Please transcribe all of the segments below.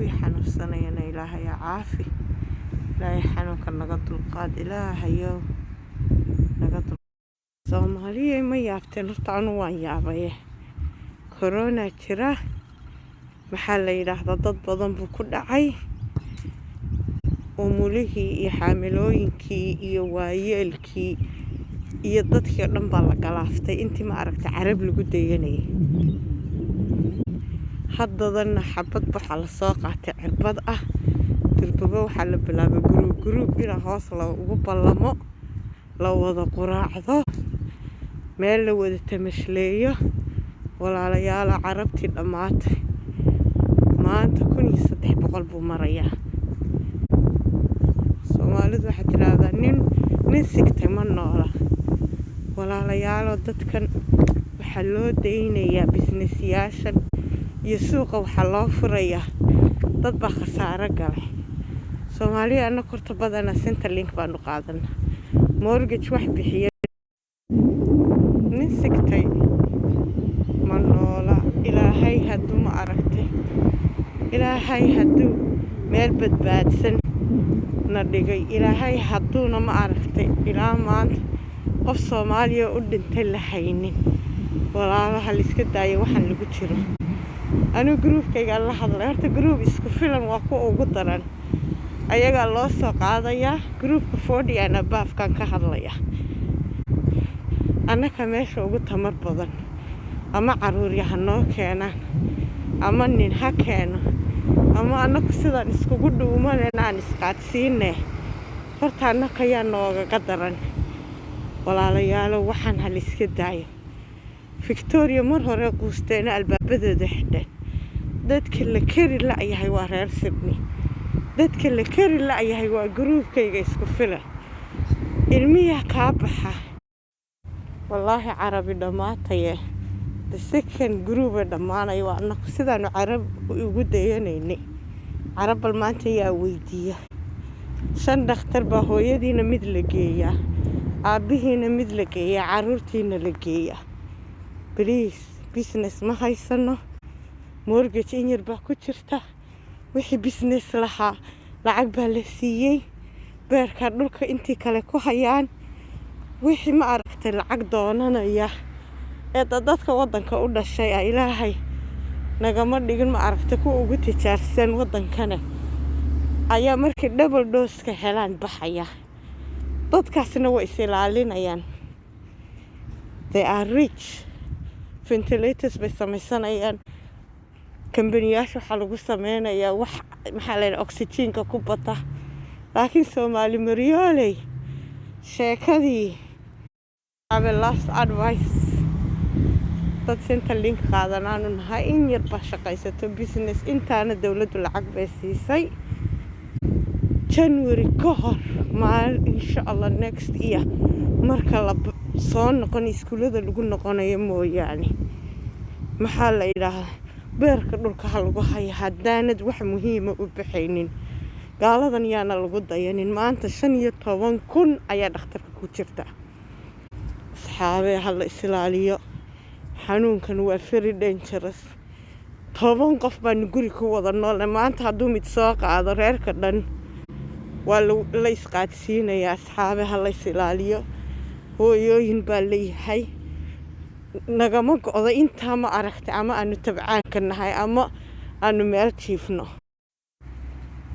kuwii xanuunsanayana ilaahay ha caafi. ilaahay xanuunka naga dulqaad, ilaahayow naga dulqaad. Soomaaliyey ma yaabteen? Horta anu waan yaabaye. Corona jira, maxaa la yidhaahdaa, dad badan buu ku dhacay. Umulihii iyo xaamilooyinkii iyo waayeelkii iyo dadkii oo dhan baa la galaaftay intii ma aragtay carab lagu dayanayay. Haddadana xabad waxaa la soo qaatay cirbad ah, durbago waxaa la bilaabay guruub inaa hoos ugu ballamo, la wada quraacdo, meel la wada tamashleeyo. Walaalayaala carabtii dhammaatay maanta 1300 buu marayaa. Soomaalidu waxay tiraahdaa nin sigtay ma noola. Walaalayaalo dadkan waxaa loo daynayaa businessyaashan iyo suuqa waxaa loo furayaa, dad baa khasaaro galay. Soomaaliya ana korta badana Centrelink baanu qaadana, mortgage wax bixiya. Nin sigtay ma noola. Ilaahay hadduu ma aragtay, ilaahay hadduu meel badbaadsan na dhigay, ilaahay hadduuna ma aragtay ilaa maanta qof Soomaaliya u dhintay la haynin. Walaalaha la iska daaya waxaan lagu jiro. Anigu gruubkayga la hadlay, horta gruub isku filan waa kuwa ugu daran, ayagaa loo soo qaadayaa. Gruubka 40 and above kan ka hadlaya, annaka meesha ugu tamar badan. Ama caruurya ha noo keenaan, ama nin ha keeno, ama annaku sidaan iskugu dhuumanayna aan isqaadsiinay. Horta annaka yaa noogaga daran. Walaalayaalo waxaan ha la iska daayo. Victoria mar hore quusteena albaabadeeda xidheen. Dadka la kari la'yahay waa reer Sydney. Dadka la kari la'yahay waa gruubkayga isku filan. Ilmiya kaa baxa. Wallaahi carabi dhammaataye. The second group dhammaanay waa annaku sidaanu carab ugu dayanaynay. Carab bal maanta yaa weydiiya. 5 dhakhtar baa hooyadiina mid la geeyaa, aabbihiina mid la geeyaa, caruurtiina la geeyaa. Please, business ma haysano. Mortgage in yar baa ku jirta. Wixii business lahaa lacag baa la siiyey. Beerka dhulka intii kale ku hayaan. Wixii ma aragtay lacag doonanaya ee dadka waddanka u dhashay ah, ilaahay nagama dhigin ma aragtay kuwa ugu tijaarsan waddankana ayaa markii double dose ka helaan baxaya. Dadkaasna way is ilaalinayaan. They are rich. Ventilators bay samaysanayaan. Kambaniyaasha waxaa lagu sameynayaa wax maxaa la yidhaahdaa oxygen-ka ku bata. Laakiin Soomaali maryooley sheekadii aba last advice dad Centrelink qaadanaanu nahay in yar baa shaqaysato business intaana dawladdu lacag bay siisay. January ka hor insha Allah next year marka la soo noqon iskuulada lagu noqonayo mooyaane maxaa la yidhaahdaa beerka dhulka ha lagu hayo haddaanad wax muhiima u baxaynin. Gaaladan yaana lagu dayanin. Maanta 15,000 ayaa dhakhtarka ku jirta. Asxaabee ha la isilaaliyo. Xanuunkan waa very dangerous. 10 qof baan guri ku wada nool. Maanta hadduu mid soo qaado reerka dhan waa la isqaadsiinayaa. Asxaabee ha la isilaaliyo. Hooyooyin baa leeyahay. Nagama go'do intaa ma aragtay ama aanu tabcaanka nahay ama aanu meel jiifno.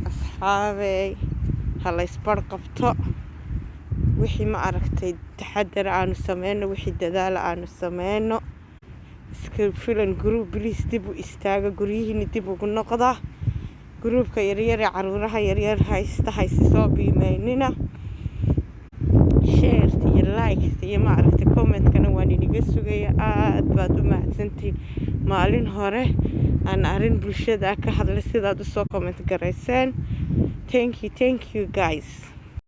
Asxaabee ha la isbar qabto. Wixii ma aragtay taxadar aanu sameyno, wixii dadaal aanu sameyno. Iska filan group please dib u istaaga, guryihiina dib ugu noqda. Gruubka yaryar ee caruuraha yaryar haysta soo biimeynina. Share iyo like iyo ma aragtay comment-kana waan iniga sugaya. Aad baad u mahadsantiin. Maalin hore aan arin bulshada ka hadlay sidaad u soo comment garayseen. Thank you guys.